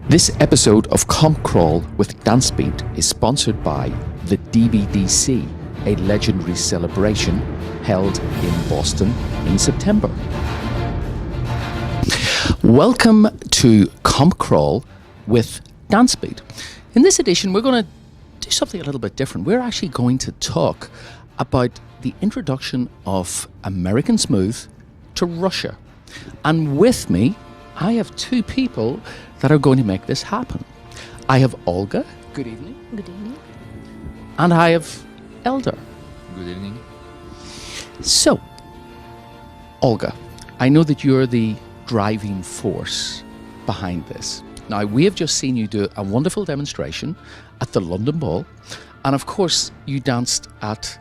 This episode of Comp Crawl with DanceBeat is sponsored by the DBDC, a legendary celebration held in Boston in September. Welcome to Comp Crawl with DanceBeat. In this edition, we're going to do something a little bit different. We're actually going to talk about the introduction of American Smooth to Russia. And with me, I have two people that are going to make this happen. I have Olga. Good evening. Good evening. And I have Eldar. Good evening. So, Olga, I know that you're the driving force behind this. Now, we have just seen you do a wonderful demonstration at the London Ball, and of course, you danced at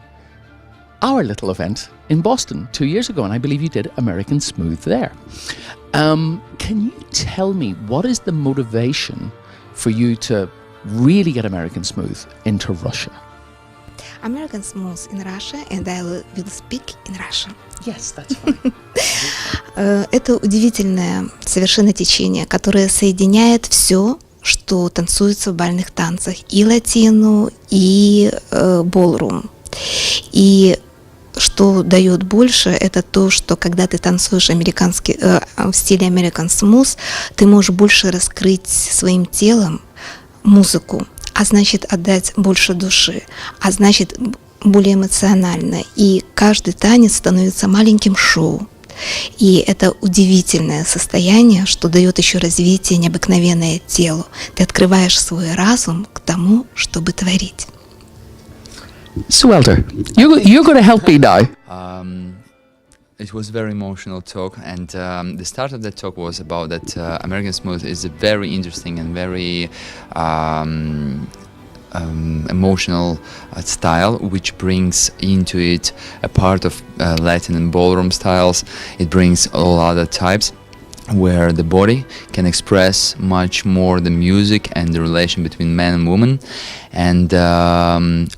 our little event in Boston 2 years ago, and I believe you did American Smooth there. Can you tell me what is the motivation for you to really get American Smooth into Russia? American Smooth in Russia, and I will speak in Russian. Yes, that's fine. Это удивительное совершенно течение, которое соединяет все, что танцуется в бальных танцах, и латину, и ballroom. И что дает больше, это то, что когда ты танцуешь в стиле American Smooth, ты можешь больше раскрыть своим телом музыку, а значит отдать больше души, а значит более эмоционально. И каждый танец становится маленьким шоу. И это удивительное состояние, что дает еще развитие необыкновенное телу. Ты открываешь свой разум к тому, чтобы творить. So, Eldar, you're going to help me now. It was very emotional talk, and the start of that talk was about that American Smooth is a very interesting and very emotional style, which brings into it a part of Latin and ballroom styles. It brings all other types, where the body can express much more the music and the relation between man and woman, and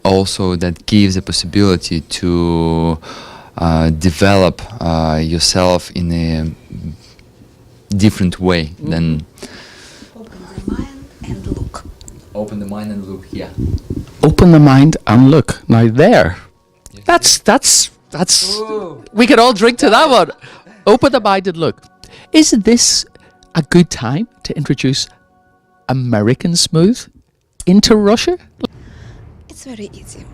also that gives a possibility to develop yourself in a different way than Open the mind and look. Open the mind and look. Yeah. Open the mind and look. Now there. Yes. That's we could all drink to that one. Open the mind and look. Is this a good time to introduce American Smooth into Russia? It's very easy.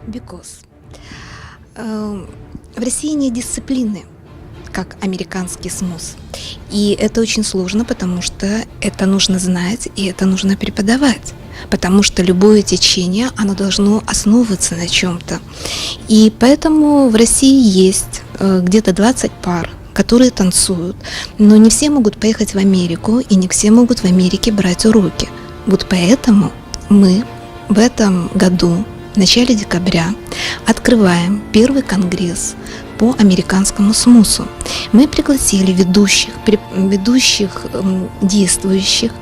Because в России нет дисциплины, как американский смуз. И это очень сложно, потому что это нужно знать и это нужно преподавать. Потому что любое течение, оно должно основываться на чем-то. И поэтому в России есть где-то 20 пар, которые танцуют. Но не все могут поехать в Америку, и не все могут в Америке брать уроки. Вот поэтому мы в этом году, в начале декабря, открываем первый конгресс по американскому смусу. Мы пригласили ведущих действующих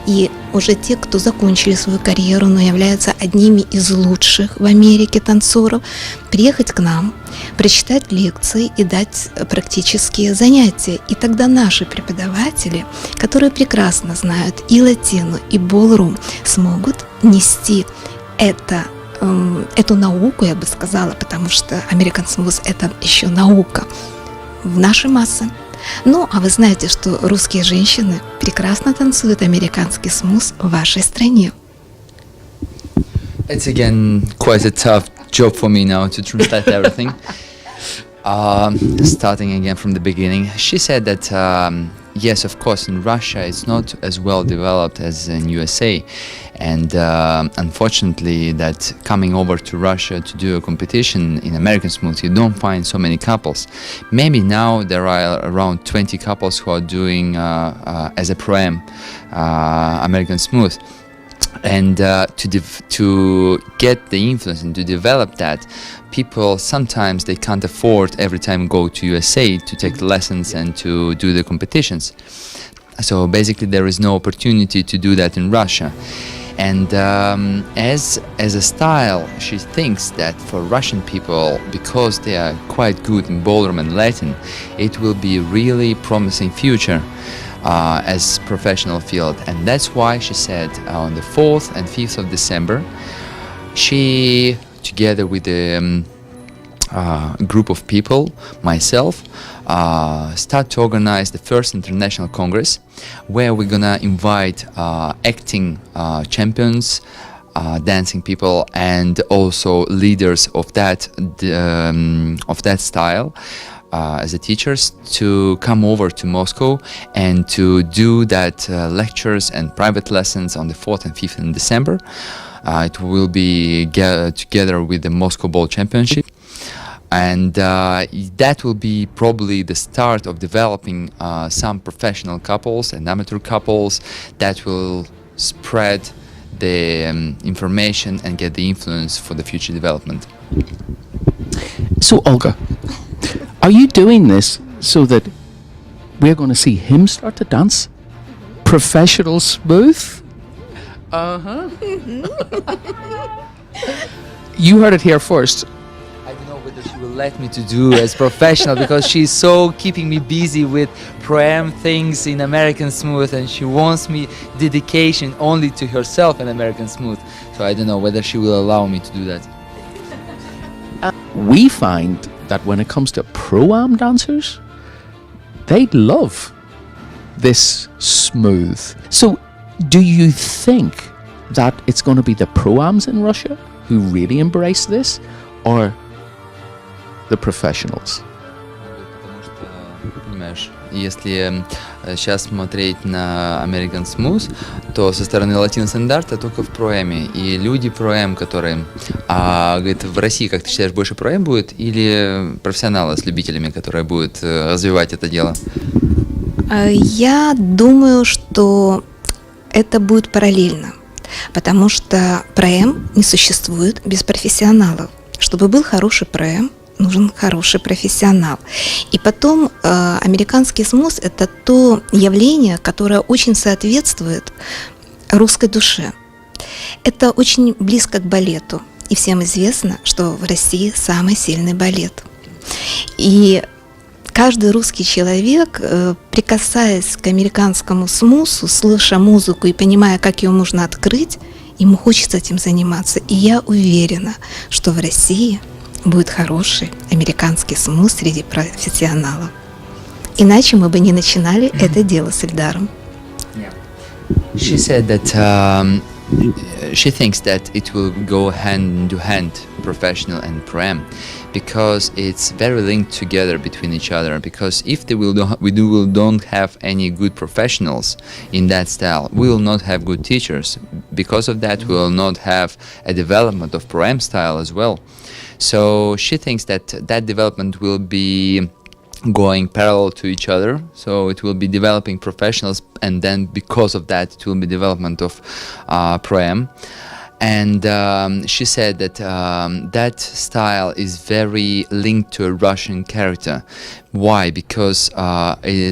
и уже те, кто закончили свою карьеру, но являются одними из лучших в Америке танцоров, приехать к нам, прочитать лекции и дать практические занятия. И тогда наши преподаватели, которые прекрасно знают и латину, и ballroom, смогут нести эту науку, я бы сказала, потому что American Smooth — это еще наука в наши массы. Ну, а вы знаете, что русские женщины прекрасно танцуют американский смуз в вашей стране. It's again quite a tough job for me now to translate everything. Starting again from the beginning, she said that yes, of course, in Russia it's not as well developed as in USA, and unfortunately, that coming over to Russia to do a competition in American Smooth, you don't find so many couples. Maybe now there are around 20 couples who are doing as a pro-am American Smooth. And to get the influence and to develop that, people sometimes they can't afford every time go to USA to take the lessons and to do the competitions. So basically there is no opportunity to do that in Russia. And as a style, she thinks that for Russian people, because they are quite good in ballroom and Latin, it will be a really promising future. as professional field. And that's why she said on the 4th and 5th of December, she, together with a group of people, myself, start to organize the first international congress, where we're gonna invite acting champions, dancing people, and also leaders of that style as a teachers to come over to Moscow and to do that lectures and private lessons on the 4th and 5th in December. It will be together with the Moscow Ball Championship. And that will be probably the start of developing some professional couples and amateur couples that will spread the information and get the influence for the future development. So, Olga, are you doing this so that we're going to see him start to dance professional smooth? You heard it here first. I don't know whether she will let me to do as professional because she's so keeping me busy with pro-am things in American Smooth, and she wants me dedication only to herself in American Smooth. So I don't know whether she will allow me to do that. We find that when it comes to pro-am dancers, they love this smooth. So do you think that it's going to be the pro-ams in Russia who really embrace this, or the professionals? Потому что, понимаешь, если сейчас смотреть на American Smooth, то со стороны латино-стандарта только в проэме. И люди проэм, которые... говорит, в России, как ты считаешь, больше проэм будет или профессионалы с любителями, которые будут развивать это дело? Я думаю, что это будет параллельно, потому что проэм не существует без профессионалов. Чтобы был хороший проэм, нужен хороший профессионал. И потом американский смуз – это то явление, которое очень соответствует русской душе. Это очень близко к балету. И всем известно, что в России самый сильный балет. И каждый русский человек, прикасаясь к американскому смусу, слыша музыку и понимая, как ее можно открыть, ему хочется этим заниматься. И я уверена, что в России будет хороший американский смуз среди профессионалов. Иначе мы бы не начинали это дело с Эльдаром. She said that she thinks that it will go hand to hand, professional and pro-am, because it's very linked together between each other. Because if we don't have any good professionals in that style, we will not have good teachers. Because of that, we will not have a development of pro-am style as well. So she thinks that that development will be going parallel to each other, so it will be developing professionals, and then because of that it will be development of pro-am. And she said that that style is very linked to a Russian character. Why? Because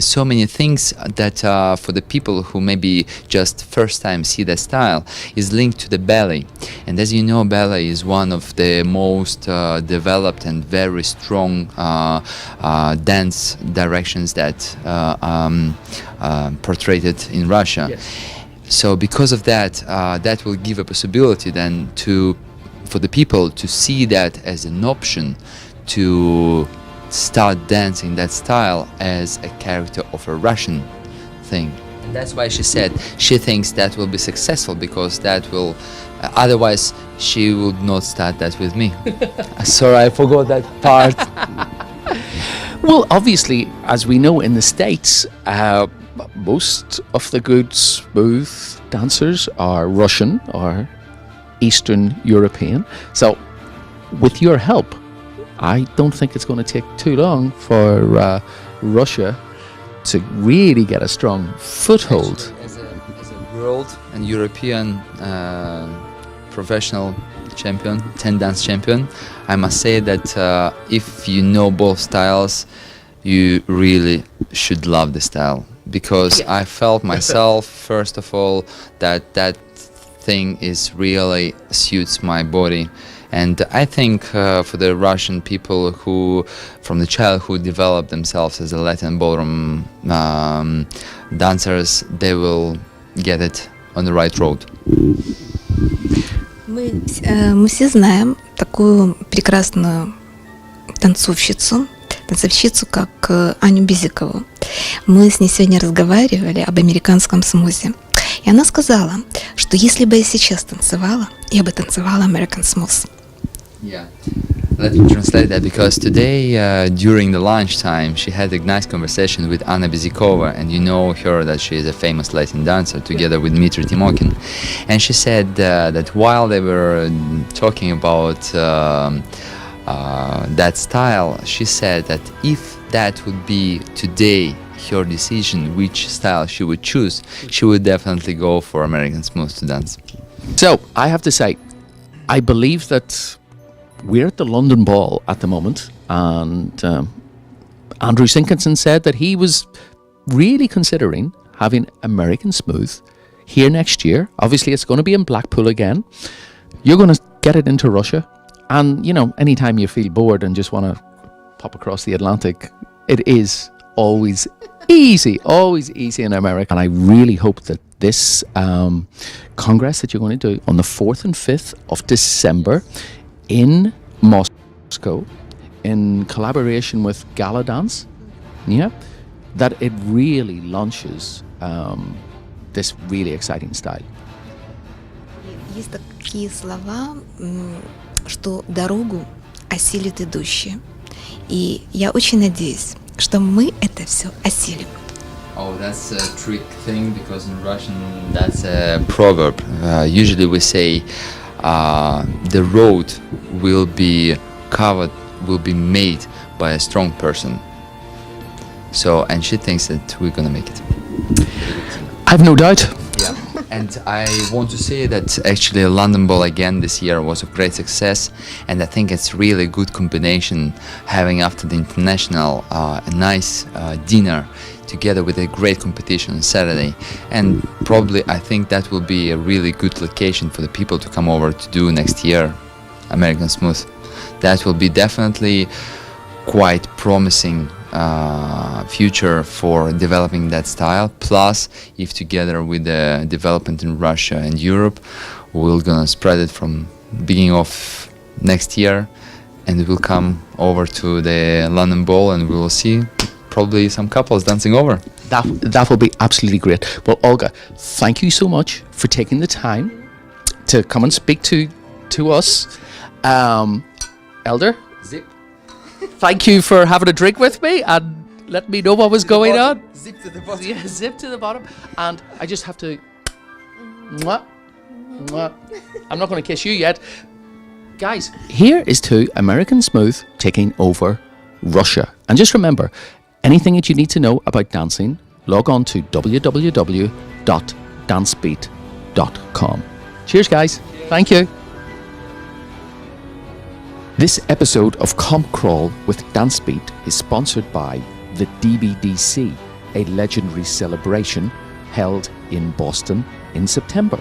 so many things that for the people who maybe just first time see the style is linked to the ballet. And as you know, ballet is one of the most developed and very strong dance directions that portrayed in Russia. Yes. So because of that, that will give a possibility then for the people to see that as an option to start dancing that style as a character of a Russian thing. And that's why she said she thinks that will be successful, because that will, otherwise she would not start that with me. Sorry, I forgot that part. Well, obviously, as we know in the States, most of the good smooth dancers are Russian or Eastern European. So, with your help, I don't think it's going to take too long for Russia to really get a strong foothold. Actually, as a world and European professional champion, 10 dance champion, I must say that if you know both styles, you really should love the style. Because I felt myself, first of all, that thing is really suits my body. And I think for the Russian people who, from the childhood, develop themselves as a Latin ballroom dancers, they will get it on the right road. Мы все знаем такую прекрасную танцовщицу, как Аню Безикову. Мы с ней сегодня разговаривали об американском смузи. И она сказала, что если бы я сейчас танцевала, я бы танцевала American Smooth. Yeah. Let me translate that, because today during the lunchtime she had a nice conversation with Anna Bezikova, and you know her that she is a famous Latin dancer together with Dmitry Timokin, and she said that while they were talking about that style, she said that if that would be today her decision which style she would choose, she would definitely go for American Smooth to dance. So, I have to say, I believe that we're at the London Ball at the moment, and Andrew Sinkinson said that he was really considering having American Smooth here next year. Obviously, it's going to be in Blackpool again. You're going to get it into Russia, and you know, anytime you feel bored and just want to pop across the Atlantic, it is always easy in America. And I really hope that this congress that you're going to do on the 4th and 5th of December in Moscow, in collaboration with Gala Dance, that it really launches this really exciting style. Есть такие слова, что дорогу осилит идущие. И я очень надеюсь, что мы это все осилим. Oh, that's a trick thing, because in Russian that's a proverb. Usually we say the road will be covered, will be made by a strong person. So, and she thinks that we're gonna make it. I have no doubt. Yeah, and I want to say that actually London Ball again this year was a great success, and I think it's really a good combination having after the international a nice dinner together with a great competition on Saturday, and probably I think that will be a really good location for the people to come over to do next year American Smooth. That will be definitely quite promising future for developing that style. Plus, if together with the development in Russia and Europe, we're gonna spread it from beginning of next year, and it will come over to the London Ball, and we will see probably some couples dancing over. That will be absolutely great. Well, Olga, thank you so much for taking the time to come and speak to us. Eldar, Zip. thank you for having a drink with me and let me know what was going on. Zip to the bottom. Yeah, zip to the bottom. And I just have to... Mwah, mwah. I'm not going to kiss you yet. Guys, here is to American Smooth taking over Russia. And just remember, anything that you need to know about dancing, log on to www.dancebeat.com. Cheers, guys. Thank you. This episode of Comp Crawl with DanceBeat is sponsored by the DBDC, a legendary celebration held in Boston in September.